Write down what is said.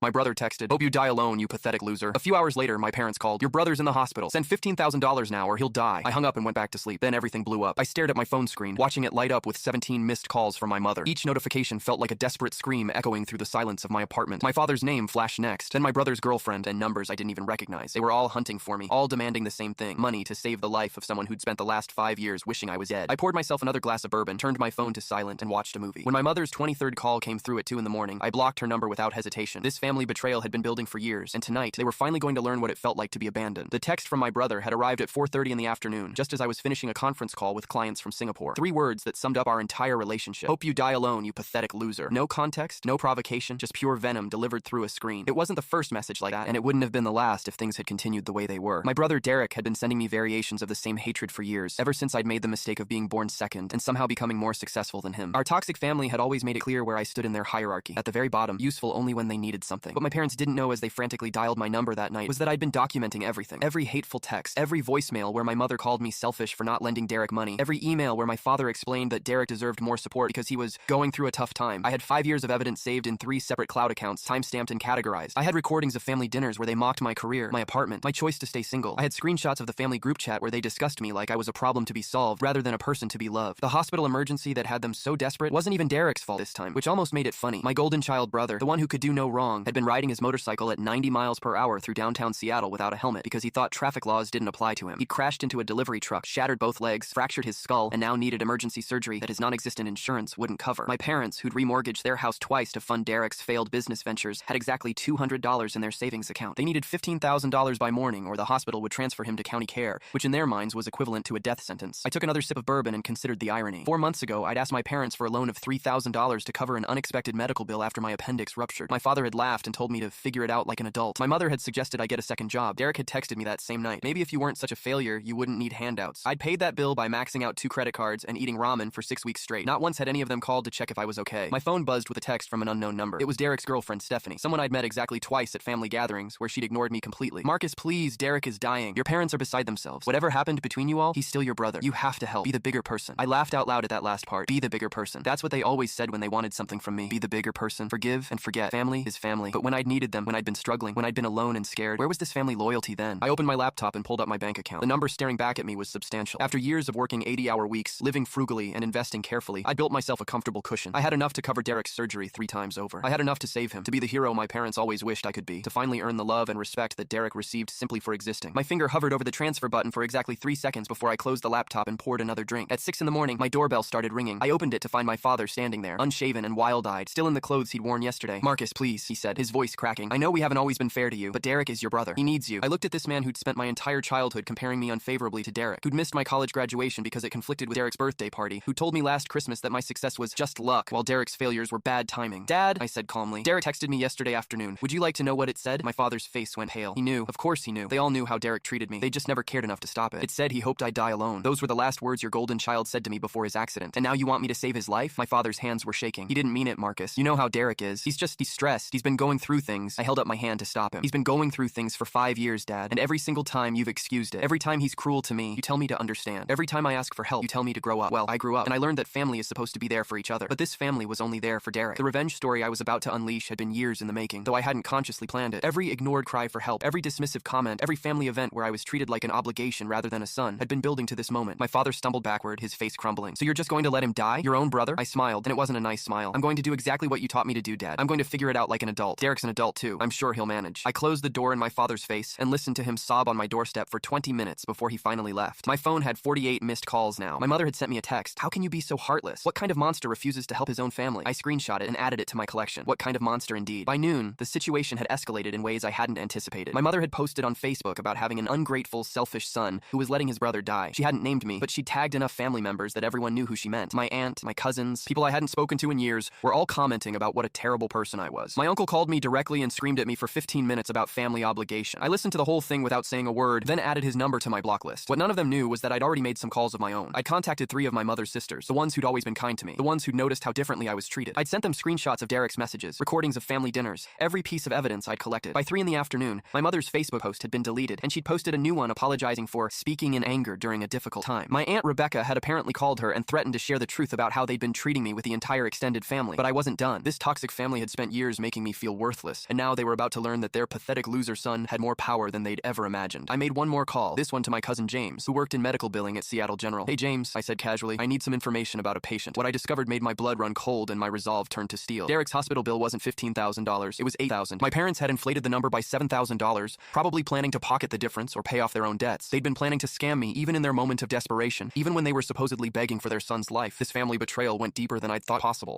My brother texted, "Hope you die alone, you pathetic loser." A few hours later, my parents called, "Your brother's in the hospital. Send $15,000 now or he'll die." I hung up and went back to sleep. Then everything blew up. I stared at my phone screen, watching it light up with 17 missed calls from my mother. Each notification felt like a desperate scream echoing through the silence of my apartment. My father's name flashed next, then my brother's girlfriend, and numbers I didn't even recognize. They were all hunting for me, all demanding the same thing: money to save the life of someone who'd spent the last 5 years wishing I was dead. I poured myself another glass of bourbon, turned my phone to silent, and watched a movie. When my mother's 23rd call came through at 2 in the morning, I blocked her number without hesitation. This family betrayal had been building for years, and tonight, they were finally going to learn what it felt like to be abandoned. The text from my brother had arrived at 4:30 in the afternoon, just as I was finishing a conference call with clients from Singapore. 3 words that summed up our entire relationship. "Hope you die alone, you pathetic loser." No context, no provocation, just pure venom delivered through a screen. It wasn't the first message like that, and it wouldn't have been the last if things had continued the way they were. My brother Derek had been sending me variations of the same hatred for years, ever since I'd made the mistake of being born second and somehow becoming more successful than him. Our toxic family had always made it clear where I stood in their hierarchy, at the very bottom, useful only when they needed something. What my parents didn't know as they frantically dialed my number that night was that I'd been documenting everything. Every hateful text, every voicemail where my mother called me selfish for not lending Derek money, every email where my father explained that Derek deserved more support because he was going through a tough time. I had 5 years of evidence saved in 3 separate cloud accounts, time-stamped and categorized. I had recordings of family dinners where they mocked my career, my apartment, my choice to stay single. I had screenshots of the family group chat where they discussed me like I was a problem to be solved rather than a person to be loved. The hospital emergency that had them so desperate wasn't even Derek's fault this time, which almost made it funny. My golden child brother, the one who could do no wrong, had been riding his motorcycle at 90 miles per hour through downtown Seattle without a helmet because he thought traffic laws didn't apply to him. He crashed into a delivery truck, shattered both legs, fractured his skull, and now needed emergency surgery that his non-existent insurance wouldn't cover. My parents, who'd remortgaged their house twice to fund Derek's failed business ventures, had exactly $200 in their savings account. They needed $15,000 by morning or the hospital would transfer him to county care, which in their minds was equivalent to a death sentence. I took another sip of bourbon and considered the irony. 4 months ago, I'd asked my parents for a loan of $3,000 to cover an unexpected medical bill after my appendix ruptured. My father had laughed and told me to figure it out like an adult. My mother had suggested I get a second job. Derek had texted me that same night. "Maybe if you weren't such a failure, you wouldn't need handouts." I'd paid that bill by maxing out 2 credit cards and eating ramen for 6 weeks straight. Not once had any of them called to check if I was okay. My phone buzzed with a text from an unknown number. It was Derek's girlfriend, Stephanie, someone I'd met exactly twice at family gatherings where she'd ignored me completely. "Marcus, please, Derek is dying. Your parents are beside themselves. Whatever happened between you all, he's still your brother. You have to help. Be the bigger person." I laughed out loud at that last part. Be the bigger person. That's what they always said when they wanted something from me. Be the bigger person. Forgive and forget. Family is family. But when I'd needed them, when I'd been struggling, when I'd been alone and scared, where was this family loyalty then? I opened my laptop and pulled up my bank account. The number staring back at me was substantial. After years of working 80-hour weeks, living frugally, and investing carefully, I built myself a comfortable cushion. I had enough to cover Derek's surgery 3 times over. I had enough to save him, to be the hero my parents always wished I could be, to finally earn the love and respect that Derek received simply for existing. My finger hovered over the transfer button for exactly 3 seconds before I closed the laptop and poured another drink. At 6 in the morning, my doorbell started ringing. I opened it to find my father standing there, unshaven and wild-eyed, still in the clothes he'd worn yesterday. "Marcus, please," he said, his voice cracking. "I know we haven't always been fair to you, but Derek is your brother. He needs you." I looked at this man who'd spent my entire childhood comparing me unfavorably to Derek, who'd missed my college graduation because it conflicted with Derek's birthday party, who told me last Christmas that my success was just luck, while Derek's failures were bad timing. "Dad," I said calmly, "Derek texted me yesterday afternoon. Would you like to know what it said?" My father's face went pale. He knew. Of course he knew. They all knew how Derek treated me. They just never cared enough to stop it. It said he hoped I'd die alone. Those were the last words your golden child said to me before his accident. And now you want me to save his life? My father's hands were shaking. "He didn't mean it, Marcus. You know how Derek is. He's stressed. He's been going through things." I held up my hand to stop him. "He's been going through things for 5 years, Dad, and every single time you've excused it. Every time he's cruel to me, you tell me to understand. Every time I ask for help, you tell me to grow up. Well, I grew up, and I learned that family is supposed to be there for each other. But this family was only there for Derek. The revenge story I was about to unleash had been years in the making, though I hadn't consciously planned it. Every ignored cry for help, every dismissive comment, every family event where I was treated like an obligation rather than a son had been building to this moment." My father stumbled backward, his face crumbling. "So you're just going to let him die? Your own brother?" I smiled, and it wasn't a nice smile. "I'm going to do exactly what you taught me to do, Dad. I'm going to figure it out like an adult. Derek's an adult too. I'm sure he'll manage." I closed the door in my father's face and listened to him sob on my doorstep for 20 minutes before he finally left. My phone had 48 missed calls now. My mother had sent me a text. "How can you be so heartless? What kind of monster refuses to help his own family?" I screenshot it and added it to my collection. What kind of monster indeed. By noon, the situation had escalated in ways I hadn't anticipated. My mother had posted on Facebook about having an ungrateful, selfish son who was letting his brother die. She hadn't named me, but she tagged enough family members that everyone knew who she meant. My aunt, my cousins, people I hadn't spoken to in years were all commenting about what a terrible person I was. My uncle called me directly and screamed at me for 15 minutes about family obligation. I listened to the whole thing without saying a word, then added his number to my block list. What none of them knew was that I'd already made some calls of my own. I'd contacted 3 of my mother's sisters, the ones who'd always been kind to me, the ones who'd noticed how differently I was treated. I'd sent them screenshots of Derek's messages, recordings of family dinners, every piece of evidence I'd collected. By 3 in the afternoon, my mother's Facebook post had been deleted, and she'd posted a new one apologizing for speaking in anger during a difficult time. My aunt Rebecca had apparently called her and threatened to share the truth about how they'd been treating me with the entire extended family, but I wasn't done. This toxic family had spent years making me feel feel worthless, and now they were about to learn that their pathetic loser son had more power than they'd ever imagined. I made one more call, this one to my cousin James, who worked in medical billing at Seattle General. "Hey James," I said casually, "I need some information about a patient." What I discovered made my blood run cold and my resolve turned to steel. Derek's hospital bill wasn't $15,000, it was $8,000. My parents had inflated the number by $7,000, probably planning to pocket the difference or pay off their own debts. They'd been planning to scam me even in their moment of desperation, even when they were supposedly begging for their son's life. This family betrayal went deeper than I'd thought possible.